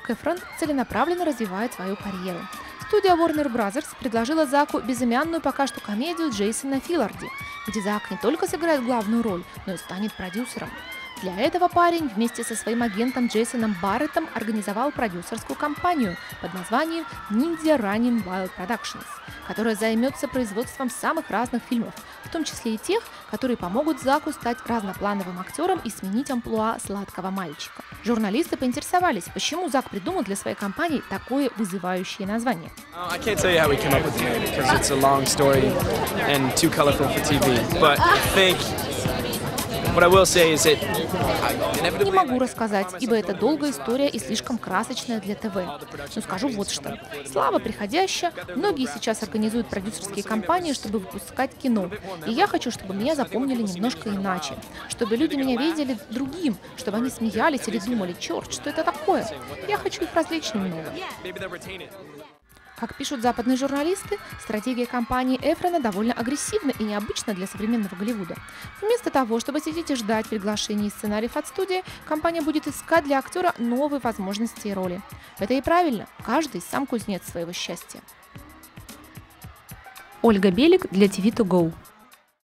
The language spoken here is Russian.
Зак Эфрон целенаправленно развивает свою карьеру. Студия Warner Bros. Предложила Заку безымянную пока что комедию Джейсона Филларди, где Зак не только сыграет главную роль, но и станет продюсером. Для этого парень вместе со своим агентом Джейсоном Барреттом организовал продюсерскую компанию под названием Ninja Running Wild Productions, которая займется производством самых разных фильмов, в том числе и тех, которые помогут Заку стать разноплановым актером и сменить амплуа сладкого мальчика. Журналисты поинтересовались, почему Зак придумал для своей компании такое вызывающее название. Не могу рассказать, ибо это долгая история и слишком красочная для ТВ. Но скажу вот что. Слава приходящая, многие сейчас организуют продюсерские компании, чтобы выпускать кино. И я хочу, чтобы меня запомнили немножко иначе. Чтобы люди меня видели другим, чтобы они смеялись или думали: черт, что это такое? Я хочу их развлечь немного. Как пишут западные журналисты, стратегия компании Эфрона довольно агрессивна и необычна для современного Голливуда. Вместо того, чтобы сидеть и ждать приглашений и сценариев от студии, компания будет искать для актера новые возможности и роли. Это и правильно, каждый сам кузнец своего счастья. Ольга Белик для TV2Go.